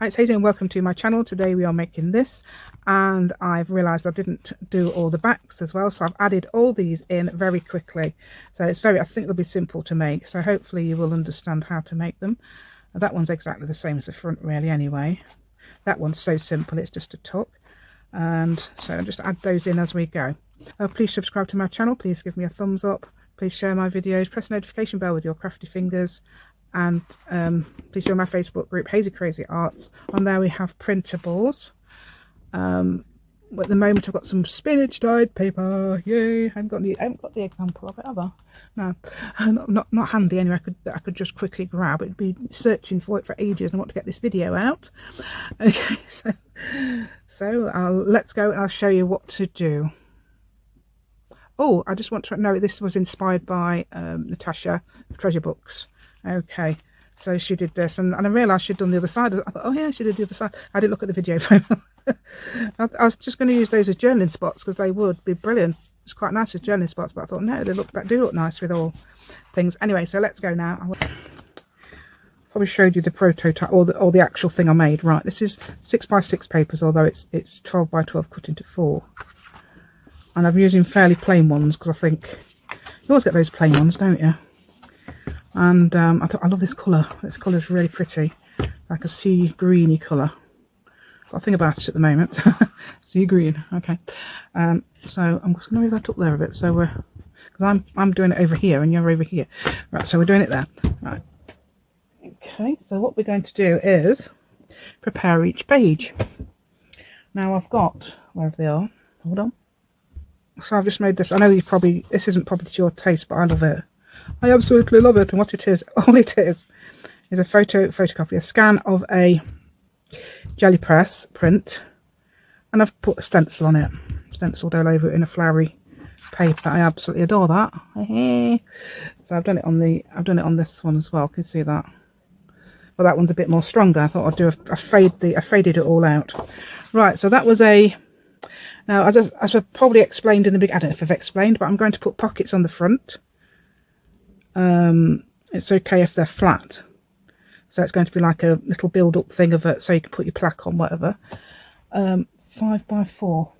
Hi, it's Hazel and welcome to my channel. Today we are making this, and I've realised I didn't do all the backs as well, so I've added all these in very quickly. So I think they'll be simple to make, so hopefully you will understand how to make them. That one's exactly the same as the front really anyway. That one's so simple, it's just a tuck. And so I'll just add those in as we go. Please subscribe to my channel, please give me a thumbs up, please share my videos, press the notification bell with your crafty fingers, and please join my Facebook group Hazy Crazy Arts. On there we have printables. At the moment I've got some spinach dyed paper. Yay! I haven't got the example of it, have I? No, not handy anyway. I could just quickly grab. It'd be searching for it for ages and I want to get this video out. Okay, so let's go and I'll show you what to do. Oh, I just want to know this was inspired by Nataša of Treasure Books. Okay, so she did this, and I realised she'd done the other side. I thought, oh yeah, she did the other side. I didn't look at the video frame. I was just going to use those as journaling spots because they would be brilliant. It's quite nice as journaling spots, but I thought no, they do look nice with all things. Anyway, so let's go now. I probably showed you the prototype or the actual thing I made. Right, this is 6x6 papers, although it's 12x12 cut into 4, and I'm using fairly plain ones because I think you always get those plain ones, don't you? And I love this colour. This colour is really pretty, like a sea greeny colour. Got a thing about it at the moment. Sea green. Okay. So I'm just going to move that up there a bit. So because I'm doing it over here and you're over here. Right. So we're doing it there. Right. Okay. So what we're going to do is prepare each page. Now I've got wherever they are. Hold on. So I've just made this. I know this isn't probably to your taste, but I love it. I absolutely love it. And what it is, all it is a photocopy, a scan of a jelly press print, and I've put a stencil on it, stenciled all over it in a flowery paper. I absolutely adore that. So I've done it on this one as well. Can you see that? Well, that one's a bit more stronger. I thought I'd do I faded it all out. Right. So that was now as I've probably explained in the big. I don't know if I've explained, but I'm going to put pockets on the front. It's okay if they're flat, so it's going to be like a little build-up thing of it, so you can put your plaque on, whatever. 5x4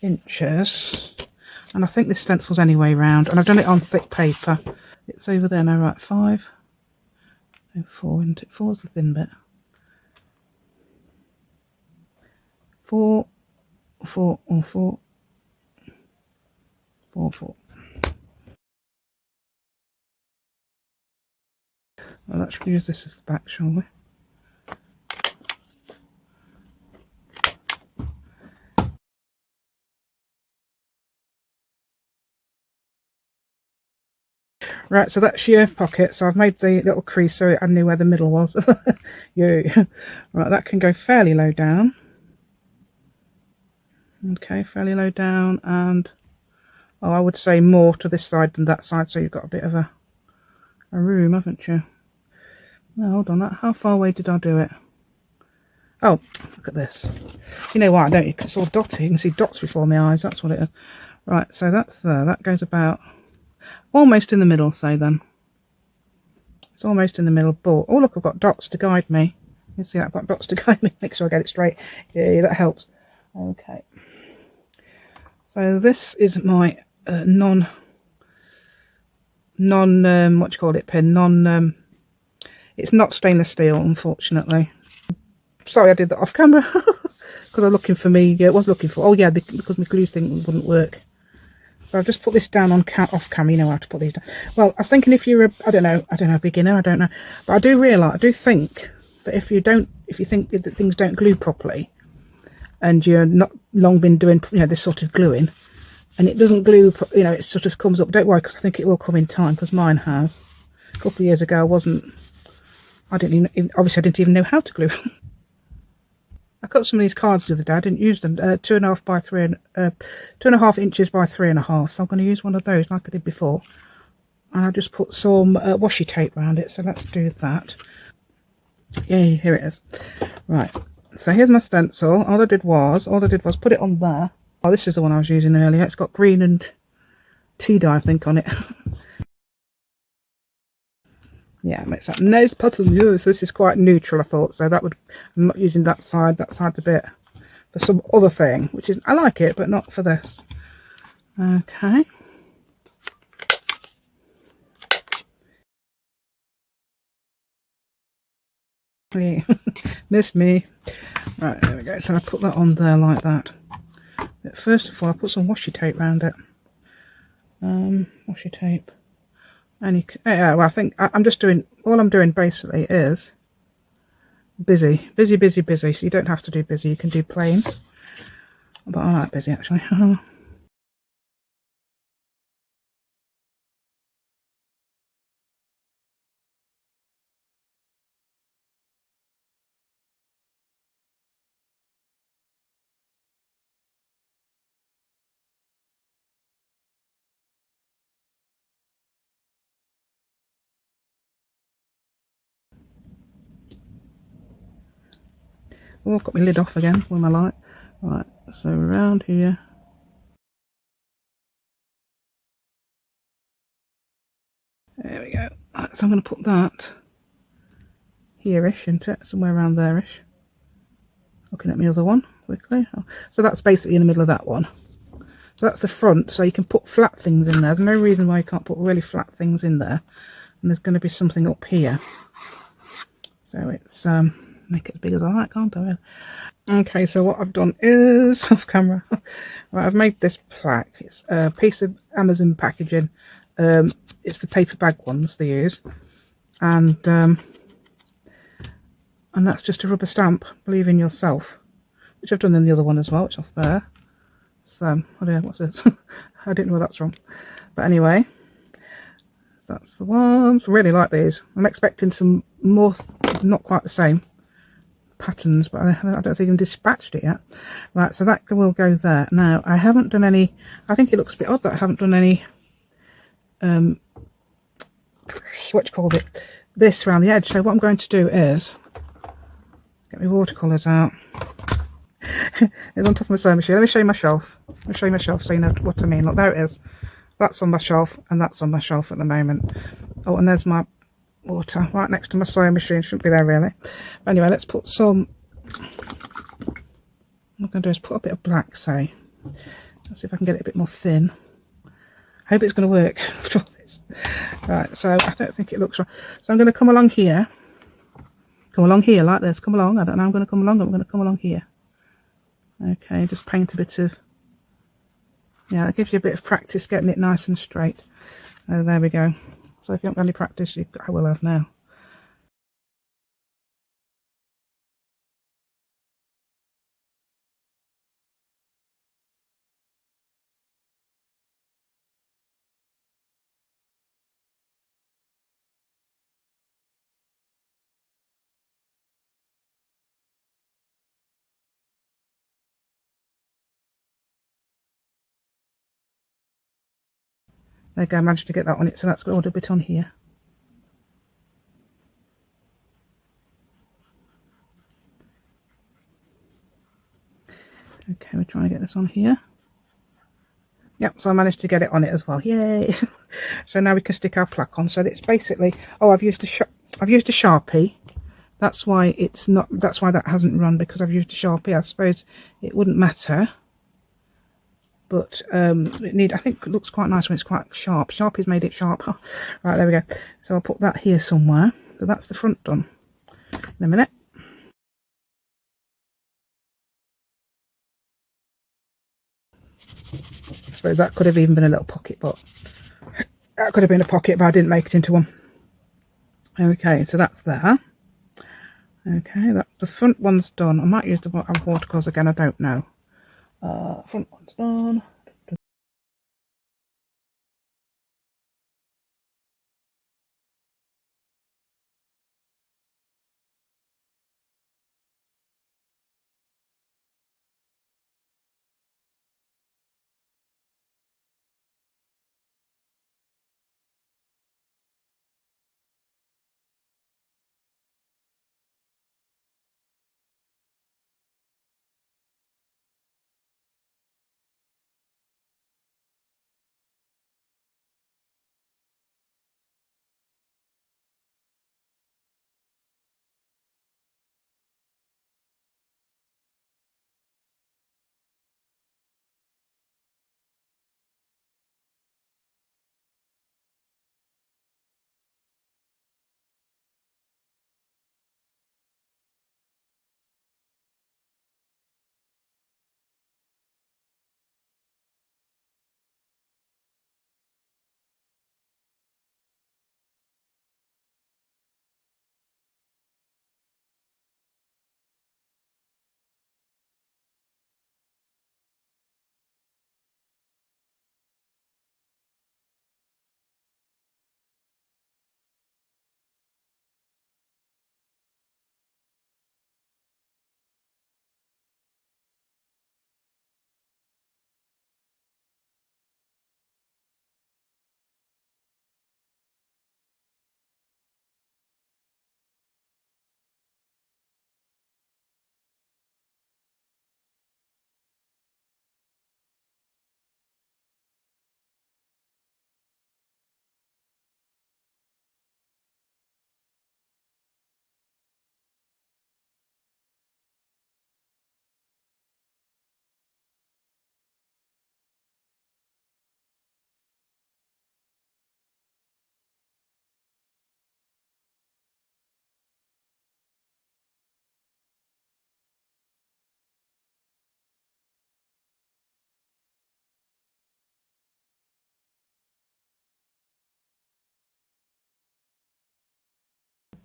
inches, and I think this stencil's anyway round, and I've done it on thick paper. It's over there now. Right, 5 and 4 into 4's the thin bit. 4 4 or 4 4 4. Well, let's use this as the back, shall we? Right, so that's your pocket. So I've made the little crease so I knew where the middle was. Yeah. Right, that can go fairly low down. Okay, fairly low down, and I would say more to this side than that side, so you've got a bit of a room, haven't you? No, hold on, how far away did I do it? Oh, look at this. You know why, don't you? It's all dotty. You can see dots before my eyes. That's what it is. Right, so that's there. That goes about almost in the middle, say then. It's almost in the middle, but oh look, I've got dots to guide me. You see that? I've got dots to guide me. Make sure I get it straight. Yeah, that helps. Okay. So this is my what do you call it, pin? It's not stainless steel, unfortunately. Sorry I did that off camera. Because I'm looking for me. Yeah, it was looking for. Oh yeah, because my glue thing wouldn't work. So I've just put this down on off camera. You know how to put these down. Well, I was thinking if you're I don't know, a beginner, I don't know. But I do think that if you think that things don't glue properly, and you're not long been doing, this sort of gluing, and it doesn't glue, it sort of comes up. Don't worry, because I think it will come in time, because mine has. A couple of years ago, I didn't even know how to glue. I cut some of these cards the other day. I didn't use them. 2.5 by 3, 2.5 inches by 3.5. So I'm going to use one of those like I did before, and I just put some washi tape around it. So let's do that. Yay! Here it is. Right. So here's my stencil. All I did was put it on there. Oh, this is the one I was using earlier. It's got green and tea dye, I think, on it. Yeah, makes that nice pattern. Yes, this is quite neutral, I thought. So that would, I'm not using that side. That side's a bit for some other thing, which is, I like it, but not for this. Okay. Missed me. Right, there we go. So I put that on there like that. But first of all, I put some washi tape around it. Washi tape. And yeah, well, I think I'm just doing, all I'm doing basically is busy. So you don't have to do busy, you can do plain. But I like busy actually. Oh, I've got my lid off again with my light. Right, so around here. There we go. Right, so I'm going to put that here-ish, isn't it? Somewhere around there-ish. Looking at my other one quickly. Oh, so that's basically in the middle of that one. So that's the front, so you can put flat things in there. There's no reason why you can't put really flat things in there. And there's going to be something up here. So it's, make it as big as I like, can't I? Okay, so what I've done is, off camera, right, I've made this plaque. It's a piece of Amazon packaging. It's the paper bag ones they use. And that's just a rubber stamp, believe in yourself, which I've done in the other one as well, which is off there. So, I don't know, what's this? I don't know where that's from. But anyway, so that's the ones. I really like these. I'm expecting some more, not quite the same patterns, but I don't think I've dispatched it yet. Right, so that will go there. Now, I haven't done any, I think it looks a bit odd that I haven't done any, what do you call it, this around the edge. So what I'm going to do is, get my watercolours out. It's on top of my sewing machine. Let me show you my shelf. Let me show you my shelf so you know what I mean. Look, there it is. That's on my shelf, and that's on my shelf at the moment. Oh, and there's my water right next to my sewing machine. Shouldn't be there really. But anyway, let's put some, what I'm going to do is put a bit of black, say. Let's see if I can get it a bit more thin. I hope it's going to work after all this. Right, so I don't think it looks right. So I'm going to come along here. Come along here like this. Come along. I don't know. I'm going to come along. I'm going to come along here. Okay, just paint a bit of, yeah, that gives you a bit of practice getting it nice and straight. Oh, there we go. So if you haven't got any practice, I will have now. There you go, I managed to get that on it, so that's got a bit on here. Okay, we're trying to get this on here. Yep, so I managed to get it on it as well. Yay! So now we can stick our plaque on. So it's basically, oh, I've used a Sharpie. That's why it's not. That's why that hasn't run, because I've used a Sharpie. I suppose it wouldn't matter, but I think it looks quite nice when it's quite sharp. Sharpie's made it sharp. Right, there we go. So I'll put that here somewhere. So that's the front done. In a minute. I suppose that could have even been a little pocket, but that could have been a pocket, but I didn't make it into one. Okay, so that's there. Okay, that's the front one's done. I might use the watercolours again, I don't know. Front one's done.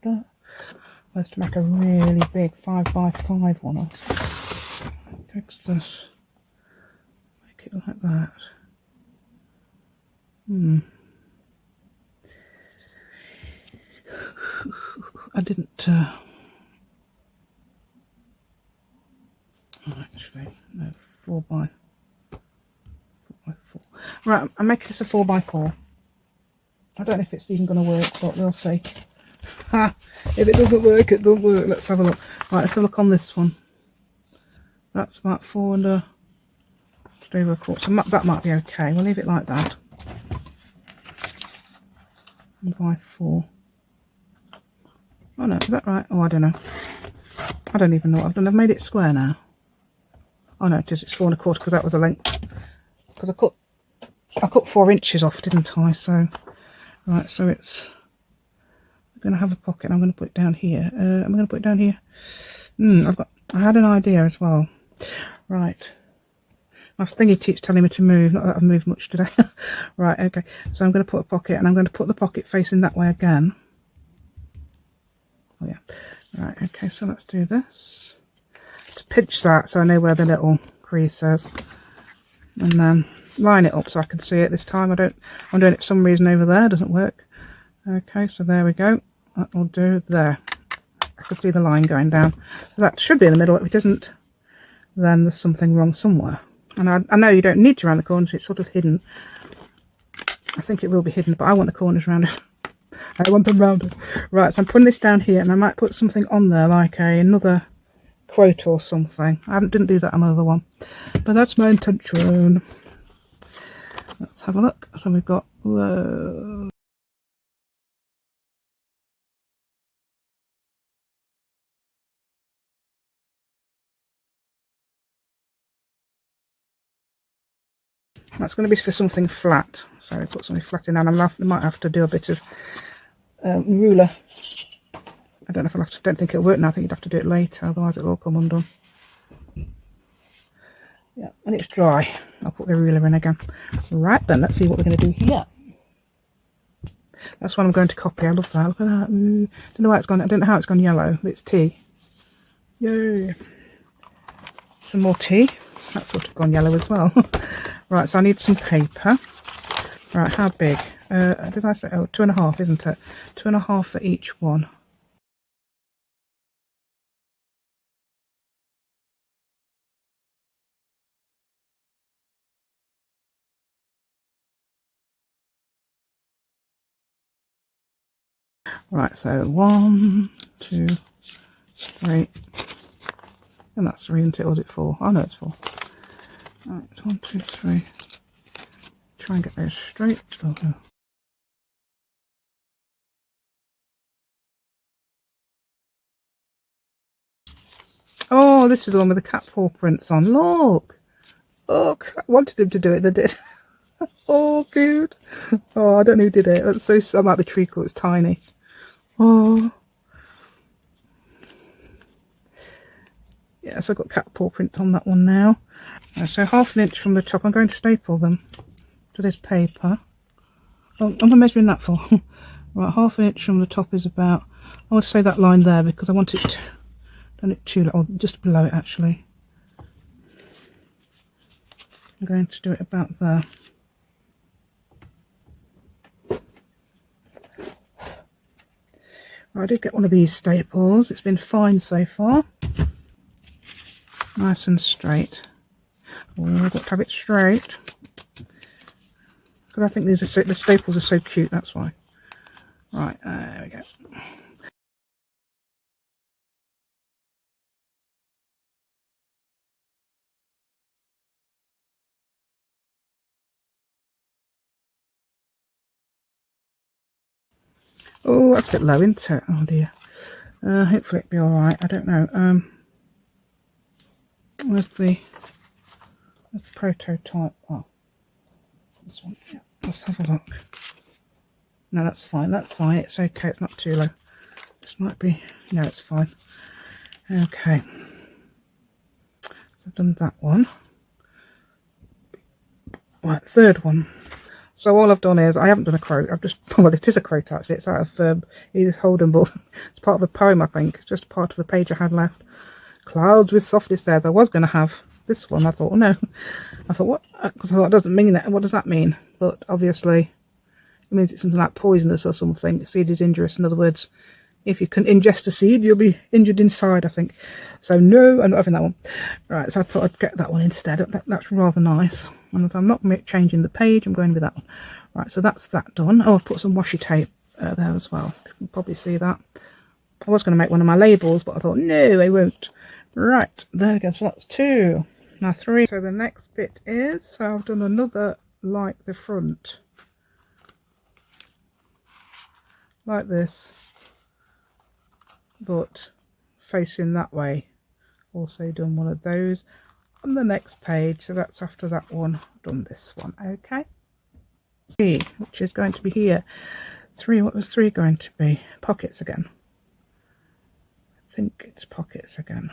Let's to make a really big 5x5 one. Fix this. Make it like that. I didn't. Actually, no, 4x4. Right, I'm making this a 4x4. I don't know if it's even going to work, but we'll see. Ha! If it doesn't work, it doesn't work. Let's have a look. Right, let's have a look on this one. That's about 4 3/4. So that might be okay. We'll leave it like that. 1x4. Oh no, is that right? Oh, I don't know. I don't even know what I've done. I've made it square now. Oh no, it is. It's 4 1/4 because that was a length. Because I cut 4 inches off, didn't I? So, right. So it's. I'm going to have a pocket. I'm going to put it down here. I'm going to put it down here. I had an idea as well. Right. My thingy keeps telling me to move. Not that I've moved much today. Right. Okay. So I'm going to put a pocket, and I'm going to put the pocket facing that way again. Oh yeah. Right. Okay. So let's do this. To pinch that so I know where the little crease is, and then line it up so I can see it this time. I'm doing it for some reason over there. It doesn't work. Okay, so there we go. That will do there. I can see the line going down. So that should be in the middle. If it isn't, then there's something wrong somewhere. And I know you don't need to round the corners. It's sort of hidden. I think it will be hidden, but I want the corners rounded. I want them rounded. Right, so I'm putting this down here, and I might put something on there, like another quote or something. Didn't do that on the other one, but that's my intention. Let's have a look. So we've got that's going to be for something flat, so I put something flat in, and I might have to do a bit of ruler. I don't know if I'll have to. Don't think it'll work now. I think you'd have to do it later, otherwise it'll all come undone. Yeah, when it's dry, I'll put the ruler in again. Right then, let's see what we're going to do here. That's what I'm going to copy. I love that. Look at that. Don't know why it's gone. I don't know how it's gone yellow. It's tea. Yay! Some more tea. That's sort of gone yellow as well. Right, so I need some paper. Right, how big? Did I say? Oh, 2.5, isn't it? 2.5 for each one. Right, so 1, 2, 3, and that's 3, isn't it? Or is it 4? Oh no, it's 4. Right, 1, 2, 3. Try and get those straight. Oh, no. Oh, this is the one with the cat paw prints on. Look! Look! I wanted him to do it, they did. Oh, good. Oh, I don't know who did it. That's so. That might be treacle. It's tiny. Oh. Yes, I've got cat paw print on that one now. So 1/2 inch from the top. I'm going to staple them to this paper. Oh, I'm measuring that for. Right, 1/2 inch from the top is about. I would say that line there because I want it. Don't it too low, or just below it actually. I'm going to do it about there. I did get one of these staples. It's been fine so far. Nice and straight. Oh, I've got to have it straight. Because I think these are the staples are so cute, that's why. Right, there we go. Oh, that's a bit low, isn't it? Oh dear. Hopefully it'll be alright. I don't know. Where's the prototype? Oh, this one. Yeah. Let's have a look. No, that's fine. That's fine. It's okay. It's not too low. This might be. No, it's fine. Okay. So I've done that one. Right, third one. So all I've done is, I haven't done a quote, I've just, well, it is a quote actually, it's out of Edith Holden, but it's part of a poem, I think. It's just part of a page I had left. Clouds with softly stairs. I was going to have this one. I thought, oh no. I thought, what? Because I thought, it doesn't mean it. What does that mean? But obviously, it means it's something like poisonous or something. The seed is injurious. In other words, if you can ingest a seed, you'll be injured inside, I think. So no, I'm not having that one. Right, so I thought I'd get that one instead. That's rather nice. And I'm not changing the page, I'm going with that one. Right, so that's that done. Oh, I've put some washi tape there as well. You can probably see that. I was going to make one of my labels, but I thought, no, I won't. Right, there we go. So that's 2. Now 3. So the next bit is, so I've done another like the front. Like this. But facing that way. Also done one of those on the next page. So that's after that one. Done this one. Okay. 3, which is going to be here. 3, what was 3 going to be? Pockets again. I think it's pockets again.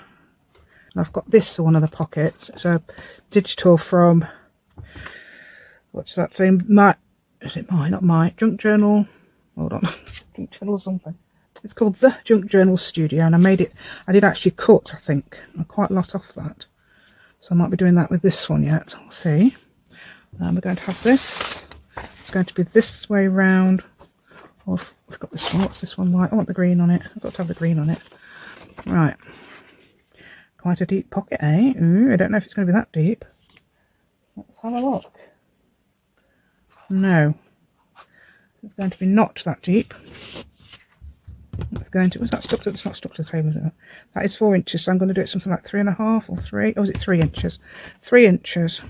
And I've got this one of the pockets. It's a digital from, what's that thing? Is it my, not my, Junk Journal? Hold on. Junk Journal or something. It's called the Junk Journal Studio, and I made it, I did actually cut, I think, quite a lot off that. So I might be doing that with this one yet. We'll see. We're going to have this. It's going to be this way round. Oh, we've got this one. What's this one like? I want the green on it. I've got to have the green on it. Right. Quite a deep pocket, eh? Ooh, I don't know if it's going to be that deep. Let's have a look. No. It's going to be not that deep. It's going to, was that stuck to, it's not stuck to the table, is it? That is 4 inches, so I'm going to do it something like 3.5 or 3. Oh, is it 3 inches? 3 inches.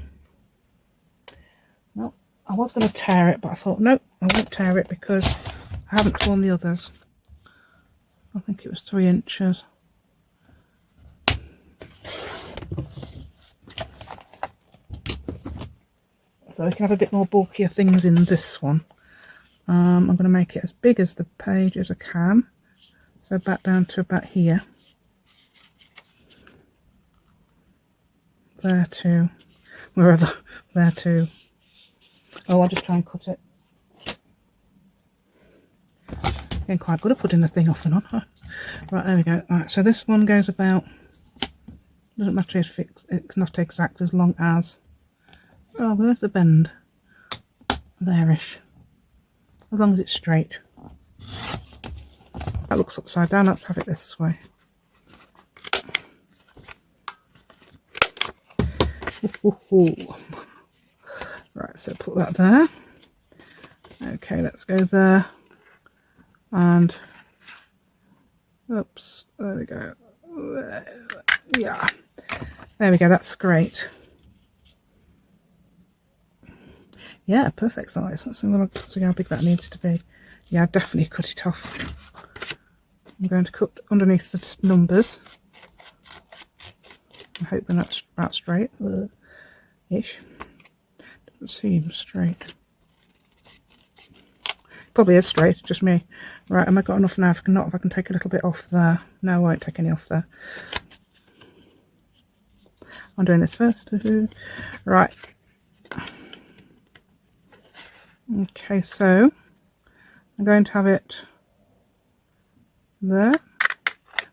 No, I was going to tear it, but I thought, nope, I won't tear it because I haven't torn the others. I think it was 3 inches. So we can have a bit more bulkier things in this one. I'm going to make it as big as the page as I can. So back down to about here. There too. Wherever. There too. Oh, I'll just try and cut it. Getting quite good at putting the thing off and on. Right, there we go. Right, so this one goes about, doesn't matter if it's not exact, as long as, oh, where's the bend? There-ish. As long as it's straight. That looks upside down, let's have it this way. Ooh. Right, so put that there. Okay, let's go there. And, oops, there we go. Yeah, there we go, that's great. Yeah, perfect size. Let's see how big that needs to be. Yeah, I've definitely cut it off. I'm going to cut underneath the numbers. I'm hoping that's about straight. Ish. Doesn't seem straight. Probably is straight, just me. Right, have I got enough now? If I can take a little bit off there. No, I won't take any off there. I'm doing this first. Right. Okay, so I'm going to have it there.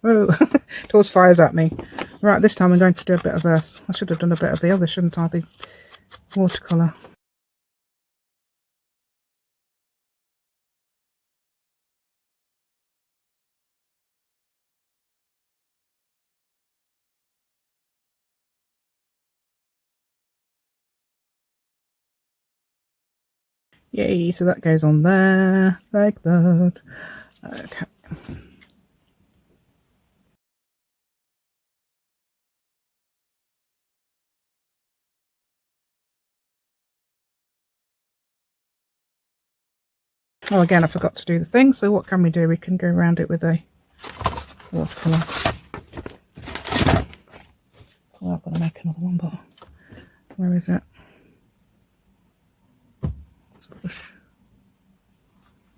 Oh, it always fires at me. Right, this time I'm going to do a bit of this. I should have done a bit of the other, shouldn't I? The watercolour. Yay, so that goes on there, like that. Okay. Oh, again, I forgot to do the thing, so what can we do? We can go around it with a watercolour. Oh, I've got to make another one, but where is it? It's a bush.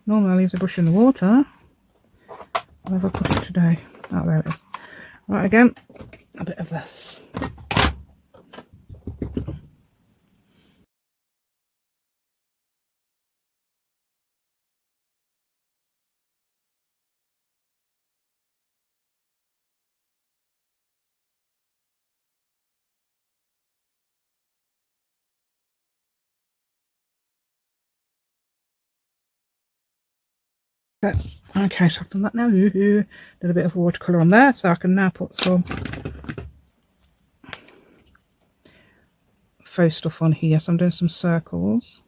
Normally I leave the bush in the water. Where have I put it today? Oh, there it is. Right, again, a bit of this. Okay, so I've done that now. Did a bit of watercolour on there, so I can now put some faux stuff on here. So I'm doing some circles.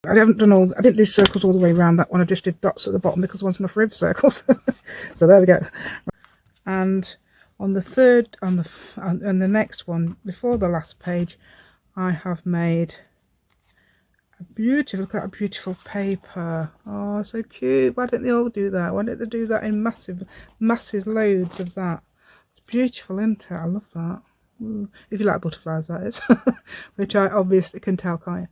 I didn't do circles all the way around that one. I just did dots at the bottom because there wasn't enough rib circles. So there we go. And on the third, on the next one, before the last page, I have made a beautiful, look at that beautiful paper. Oh, so cute. Why don't they all do that? Why don't they do that in massive loads of that? It's beautiful, isn't it? I love that. Ooh. If you like butterflies, that is. Which I obviously can tell, can't you?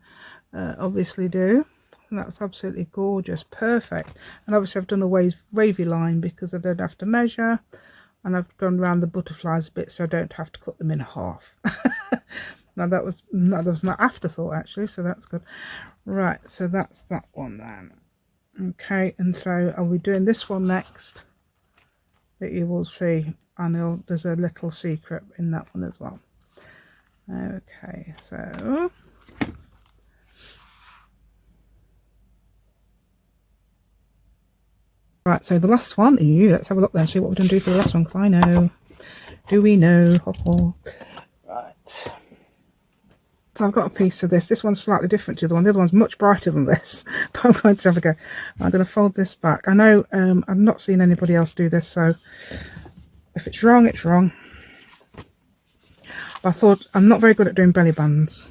Obviously do. And that's absolutely gorgeous, perfect. And obviously I've done a wavy line because I don't have to measure, and I've gone around the butterflies a bit so I don't have to cut them in half. Now that was my afterthought actually, so that's good. Right, so that's that one then. Okay, and so I'll be doing this one next that you will see, and there's a little secret in that one as well. Okay, so right, so the last one, let's have a look there and see what we're going to do for the last one, because I know. Do we know? Right. So I've got a piece of this. This one's slightly different to the one. The other one's much brighter than this. But I'm going to have a go. I'm going to fold this back. I know I've not seen anybody else do this, so if it's wrong, it's wrong. But I thought I'm not very good at doing belly bands.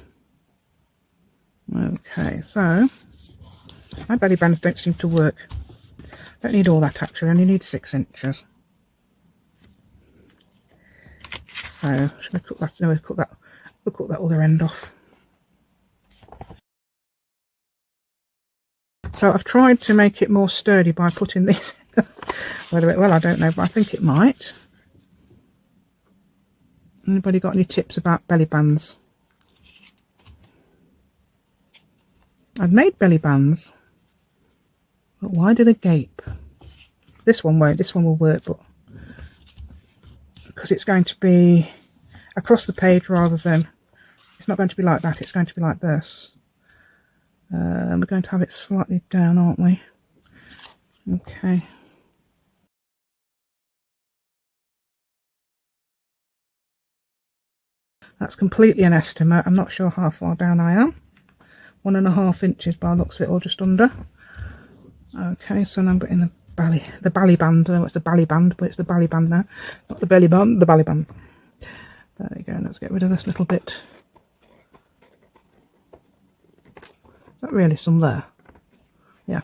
Okay, so my belly bands don't seem to work. Don't need all that actually, I only need 6 inches. So should we cut that? No, we'll cut that other end off. So I've tried to make it more sturdy by putting these whether it will, I don't know, but I think it might. Anybody got any tips about belly bands? I've made belly bands, but why do they gape? This one won't, this one will work, but because it's going to be across the page rather than, it's not going to be like that, it's going to be like this. We're going to have it slightly down, aren't we? Okay. That's completely an estimate. I'm not sure how far down I am. 1.5 inches by the looks of it, or just under. Okay, so now I'm putting the belly band. I know it's the belly band, but it's the belly band now. Not the belly band, the belly band. There we go. Let's get rid of this little bit. Not really some there. Yeah.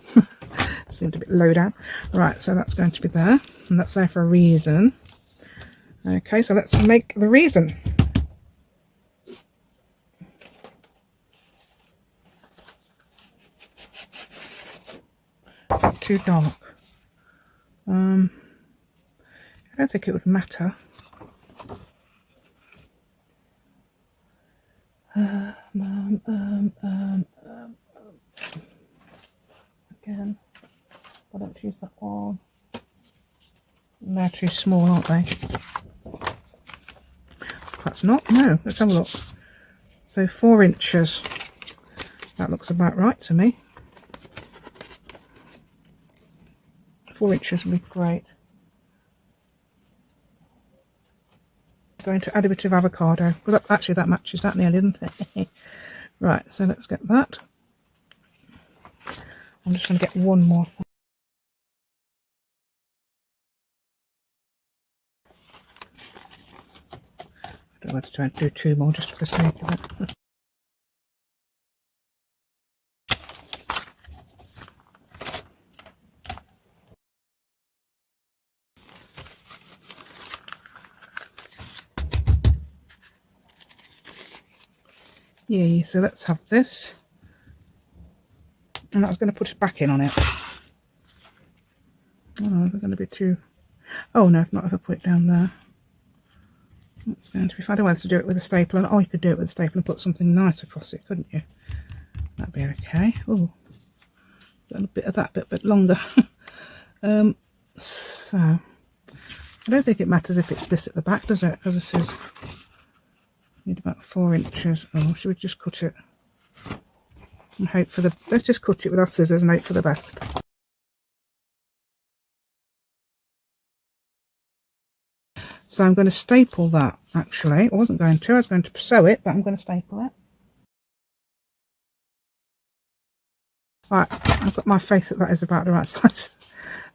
Seemed a bit low down. Right, so that's going to be there. And that's there for a reason. Okay, so let's make the reason. Too dark. I don't think it would matter. Again, I don't use that one. They're too small, aren't they? That's not. No, let's have a look. So 4 inches. That looks about right to me. 4 inches would be great. Going to add a bit of avocado. Well, actually that matches that nearly, doesn't it? Right, so let's get that. I'm just going to get one more thing. I don't know whether to try and do 2 more just for the sake of it. Yeah, so let's have this. And I was going to put it back in on it. Oh, they're going to be too... Oh no, not if I put it down there. It's going to be... If I don't want to do it with a stapler. Oh, you could do it with a stapler and put something nice across it, couldn't you? That'd be okay. Oh, a little bit of that bit longer. So I don't think it matters if it's this at the back, does it? Because this is need about 4 inches. Oh, should we just cut it and hope for the, let's just cut it with our scissors and hope for the best. So I'm going to staple that, actually. I wasn't going to, I was going to sew it, but I'm going to staple it. Right, I've got my faith that that is about the right size.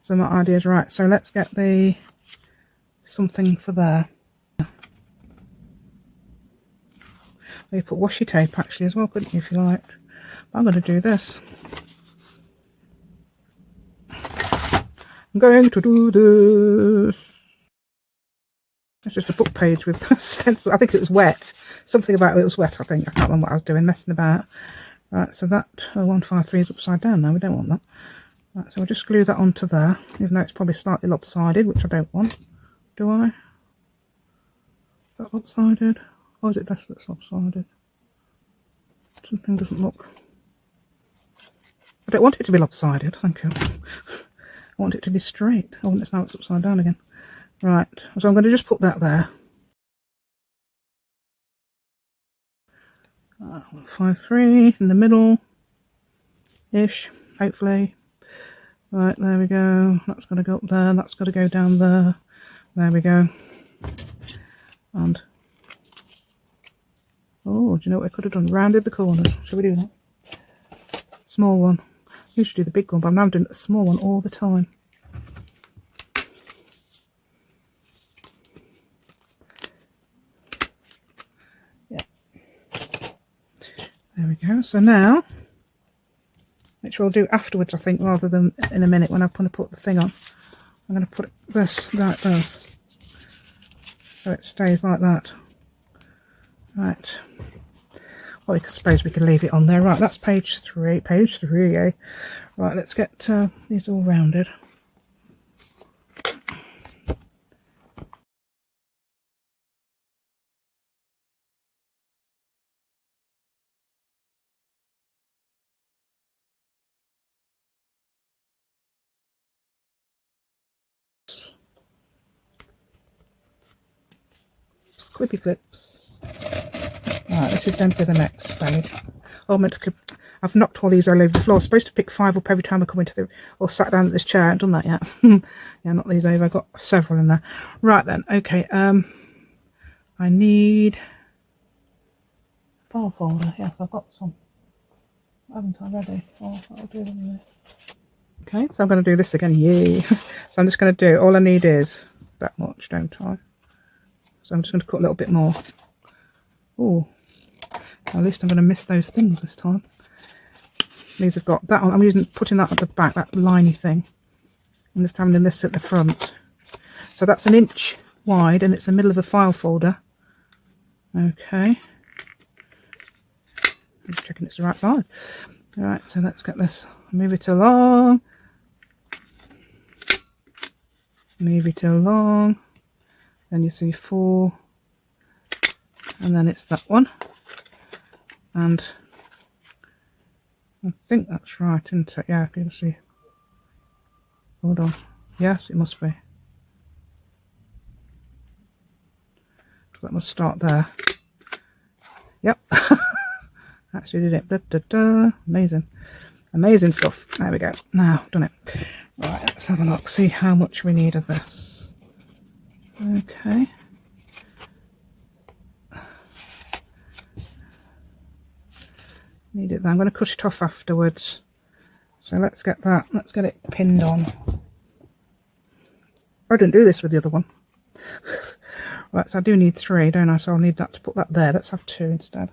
So my idea is right. So let's get the something for there. You put washi tape actually as well, couldn't you, if you liked? But I'm going to do this. I'm going to do this. It's just a book page with stencil. I think it was wet. Something about it was wet, I think. I can't remember what I was doing, messing about. Right, so that 153 is upside down now. We don't want that. Right, so we'll just glue that onto there, even though it's probably slightly lopsided, which I don't want. Do I? Is that lopsided? Or is it this that's lopsided? Something doesn't look... I don't want it to be lopsided, thank you. I want it to be straight. I want it now it's upside down again. Right, so I'm going to just put that there. 153 in the middle ish, hopefully. Right, there we go. That's got to go up there, that's got to go down there. There we go. And oh, do you know what I could have done? Rounded the corners. Shall we do that? Small one. Usually do the big one, but I'm now doing the small one all the time. There we go. So now, which we'll do afterwards, I think, rather than in a minute when I'm going to put the thing on. I'm going to put this like this, so it stays like that. Right. Well, I suppose we can leave it on there. Right, that's page 3. Page 3, eh? Right, let's get these all rounded. Clippy clips. Right, this is going to be the next stage. Oh, I meant to clip. I've knocked all these all over the floor. I'm supposed to pick 5 up every time I come into the, or sat down at this chair. I haven't done that yet. Yeah, knocked these over. I've got several in there. Right then, okay. I need file folder. Yes, I've got some. Haven't I already? Oh, I'll do them there. Okay, so I'm going to do this again. Yay! So I'm just going to do. All I need is that much, don't I? So I'm just going to cut a little bit more. Oh, at least I'm going to miss those things this time. These have got that on. I'm using putting that at the back, that liney thing. I'm just having this at the front. So that's 1 inch wide, and it's the middle of a file folder. Okay. I'm just checking it's the right side. All right, so let's get this. Move it along. Move it along. Then you see 4, and then it's that one, and I think that's right, isn't it? Yeah, I can see. Hold on. Yes, it must be. That must start there. Yep. Actually did it. Da, da, da. Amazing. Amazing stuff. There we go. Now, done it. Right, let's have a look. See how much we need of this. Okay. Need it there. I'm going to cut it off afterwards. So let's get that. Let's get it pinned on. I didn't do this with the other one. Right, so I do need 3, don't I? So I'll need that to put that there. Let's have 2 instead.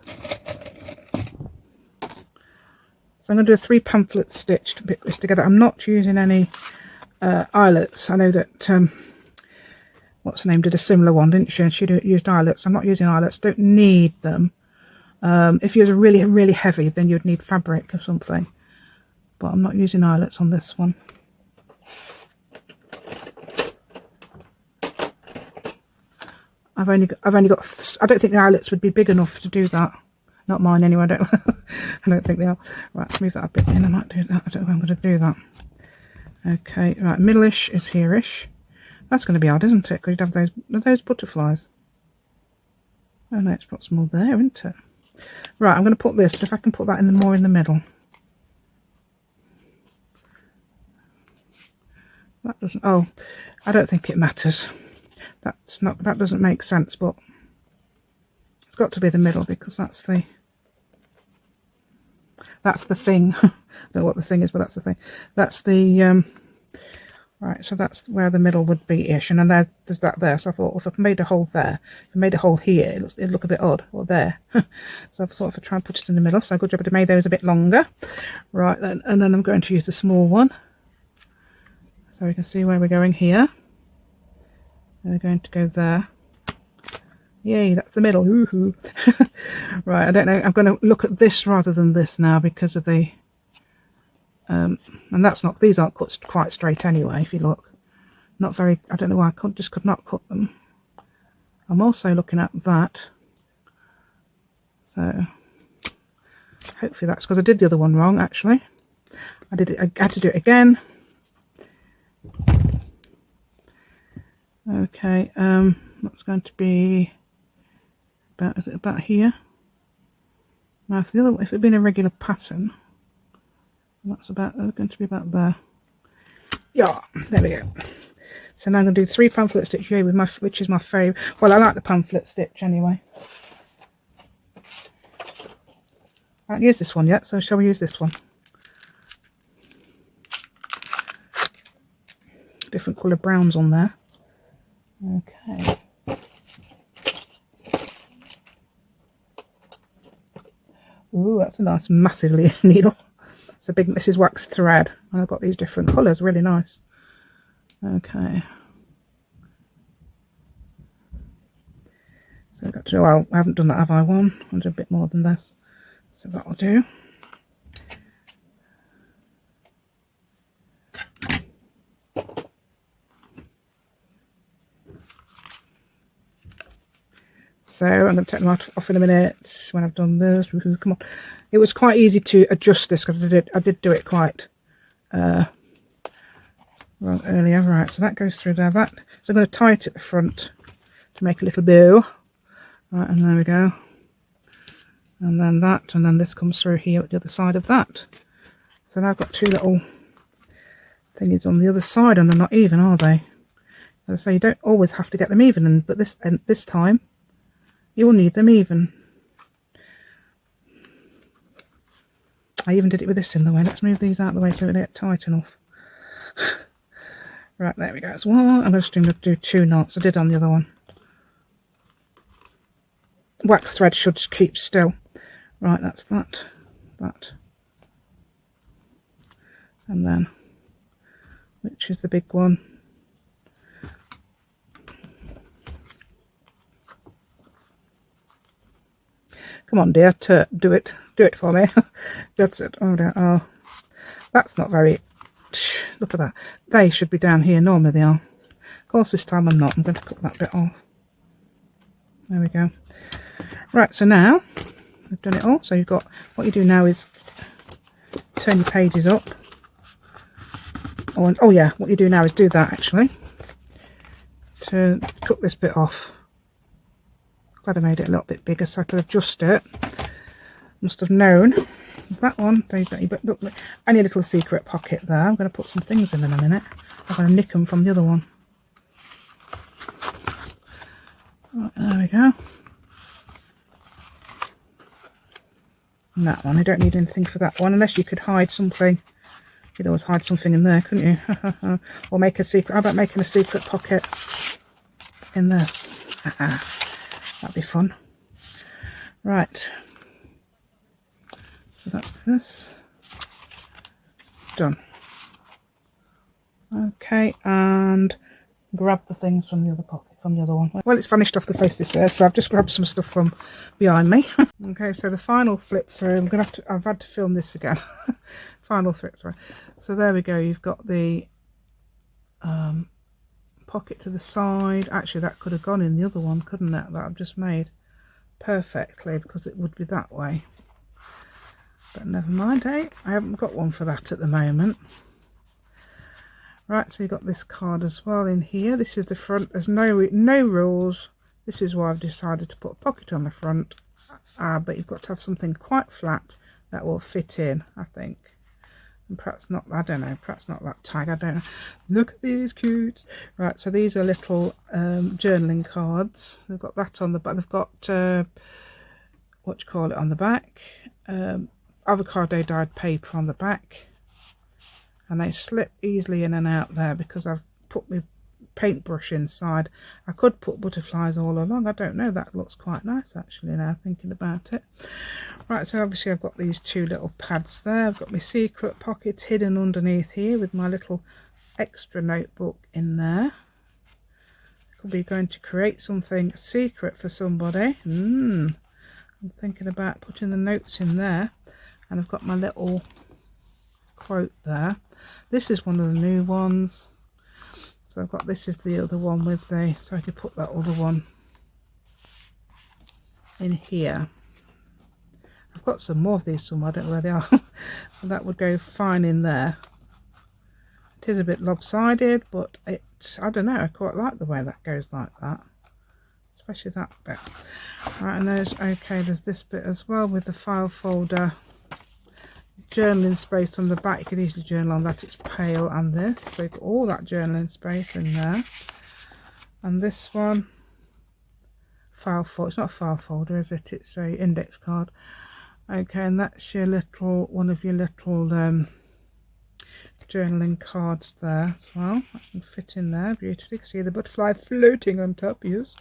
So I'm going to do a 3 pamphlet stitch to put this together. I'm not using any eyelets. I know that what's her name did a similar one, didn't she? And she used eyelets. I'm not using eyelets. Don't need them. If yours are really, really heavy, then you'd need fabric or something. But I'm not using eyelets on this one. I've only got. I don't think the eyelets would be big enough to do that. Not mine anyway. I don't think they are. Right, let's move that a bit in. I might do that. I don't know if I'm going to do that. Okay, right, middle-ish is here-ish. That's going to be odd, isn't it? Because you'd have those butterflies. Oh no, it's got some more there, isn't it? Right, I'm going to put this, if I can put that in more in the middle. That doesn't, oh, I don't think it matters. That doesn't make sense, but it's got to be the middle because that's the thing. I don't know what the thing is, but that's the thing. That's the, right, so that's where the middle would be-ish, and then there's that there. So I thought, well, if I made a hole there, if I made a hole here, it'd look a bit odd, or there. So I thought if I try and put it in the middle, so good job I made those a bit longer. Right, then, and then I'm going to use the small one. So we can see where we're going here. And we're going to go there. Yay, that's the middle. Woohoo. Right, I don't know. I'm going to look at this rather than this now because of the... and that's not... These aren't cut quite straight anyway, if you look. Not very... I don't know why I just could not cut them. I'm also looking at that. So, hopefully that's because I did the other one wrong, actually. I had to do it again. Okay, that's going to be about, is it about here? Now if it had been a regular pattern, that's going to be about there. Yeah, there we go. So now I'm going to do 3 pamphlet stitch here with which is my favourite. Well, I like the pamphlet stitch anyway. I haven't used this one yet, so shall we use this one? Different colour browns on there. Okay. Ooh, that's a nice massive needle. It's a big, this is wax thread, and I've got these different colours, really nice. Okay. So I've got to, well, I haven't done that, have I? I'll do a bit more than this. So that'll do. So I'm going to take them off in a minute when I've done this. Come on. It was quite easy to adjust this because I did do it quite wrong earlier. Right, so that goes through there. So I'm going to tie it at the front to make a little bow. Right, and there we go. And then that, and then this comes through here at the other side of that. So now I've got 2 little thingies on the other side, and they're not even, are they? As I say, you don't always have to get them even, but this time you will need them even. I even did it with this in the way. Let's move these out of the way so they get tight enough. Right, there we go. So I'm just going to do 2 knots. I did on the other one. Wax thread should keep still. Right, that's that. And then, which is the big one? Come on, dear, do it. Do it for me. That's it. Oh, dear. Oh, that's not very... Look at that. They should be down here. Normally they are. Of course, this time I'm not. I'm going to cut that bit off. There we go. Right, so now I've done it all. So you've got... What you do now is turn your pages up. Oh yeah, what you do now is do that, actually. To cut this bit off. Glad I made it a little bit bigger so I could adjust it. Must have known. There's that one. But look, I need a little secret pocket there. I'm going to put some things in a minute. I'm going to nick them from the other one. Right, there we go. And that one. I don't need anything for that one unless you could hide something. You could always hide something in there, couldn't you? Or make a secret. How about making a secret pocket in this? That'd be fun. Right. So that's this. Done. Okay, and grab the things from the other pocket, from the other one. Well, it's vanished off the face of this earth, so I've just grabbed some stuff from behind me. Okay, so the final flip through, I've had to film this again. Final flip through. So there we go, you've got the pocket to the side. Actually, that could have gone in the other one, couldn't it? That I've just made perfectly, because it would be that way. But never mind, eh? I haven't got one for that at the moment. Right, so you've got this card as well in here. This is the front. There's no rules. This is why I've decided to put a pocket on the front. But you've got to have something quite flat that will fit in, I think. And perhaps not, I don't know, perhaps not that tag, I don't know. Look at these cutes. Right, so these are little journaling cards. They've got that on the back. They've got, what do you call it, on the back. Avocado dyed paper on the back. And they slip easily in and out there because I've put my paintbrush inside. I could put butterflies all along. I don't know, that looks quite nice actually now thinking about it. Right, so obviously I've got these two little pads there. I've got my secret pocket hidden underneath here with my little extra notebook in there. Could be going to create something secret for somebody. I'm thinking about putting the notes in there. And I've got my little quote there. This is one of the new ones. So I've got, this is the other one with the, so I could put that other one in here. I've got some more of these somewhere, I don't know where they are. But that would go fine in there. It is a bit lopsided, but it's, I don't know, I quite like the way that goes like that. Especially that bit. Right, and there's, okay, there's this bit as well with the file folder. Journaling space on the back, you can easily journal on that, it's pale, and this, so you've got all that journaling space in there. And this one, file folder, it's not a file folder is it, it's a index card. Okay, and that's your little, one of your little journaling cards there as well. That can fit in there beautifully. You can see the butterfly floating on top, yes.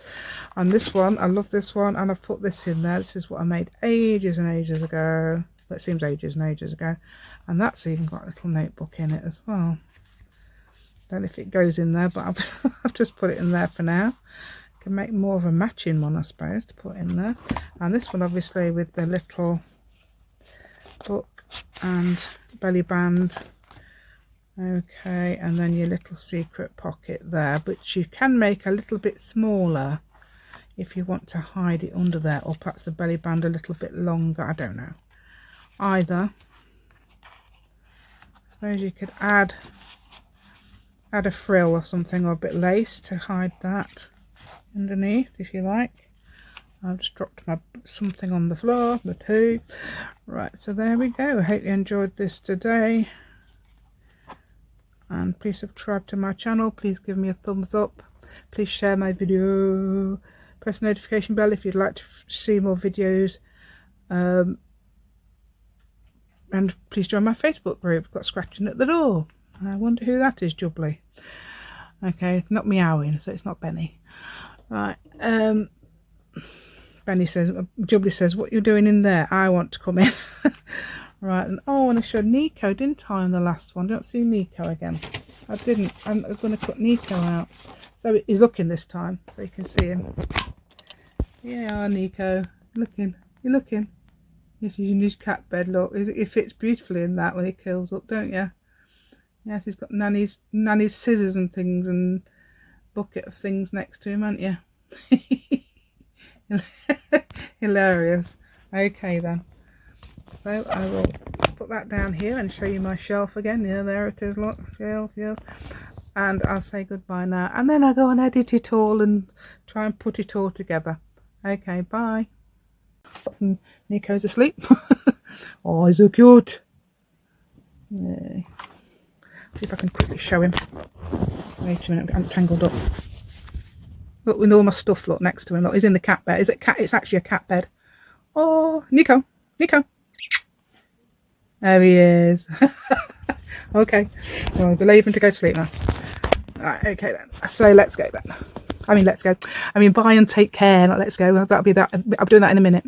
And this one, I love this one, and I've put this in there. This is what I made ages and ages ago. It seems ages and ages ago, and that's even got a little notebook in it as well. Don't know if it goes in there, but I've just put it in there for now. Can make more of a matching one, I suppose, to put in there. And this one obviously with the little book and belly band. Okay, and then your little secret pocket there, which you can make a little bit smaller if you want to hide it under there, or perhaps the belly band a little bit longer, I don't know. Either, I suppose you could add a frill or something, or a bit lace to hide that underneath if you like. I've just dropped my something on the floor, the poo. Right, so there we go. I hope you enjoyed this today, and please subscribe to my channel. Please give me a thumbs up. Please share my video. Press the notification bell if you'd like to see more videos. And please join my Facebook group. Got scratching at the door. I wonder who that is, Jubbly. Okay, not meowing, so it's not Benny. Right. Benny says, Jubbly says, what you're doing in there? I want to come in. Right, and oh, and I showed Nico, didn't I, on the last one? Don't see Nico again. I didn't. I'm going to cut Nico out. So he's looking this time, so you can see him. Yeah, Nico. Looking. You're looking. Yes, he's in his cat bed, look. He fits beautifully in that when he curls up, don't you? Yes, he's got Nanny's scissors and things and bucket of things next to him, haven't you? Hilarious. Okay then. So I will put that down here and show you my shelf again. Yeah, there it is, look. Shelf, yes. And I'll say goodbye now. And then I'll go and edit it all and try and put it all together. Okay, bye. Nico's asleep. Oh, he's so cute. Yeah. See if I can quickly show him. Wait a minute, I'm tangled up. Look, with all my stuff, look, next to him. Look, he's in the cat bed. Is it cat? It's actually a cat bed. Oh, Nico. Nico. There he is. Okay. Well, I'll leave him to go to sleep now. Right, okay then. So let's go then. I mean, let's go. I mean, bye and take care. Let's go. That'll be that. I'm doing that in a minute.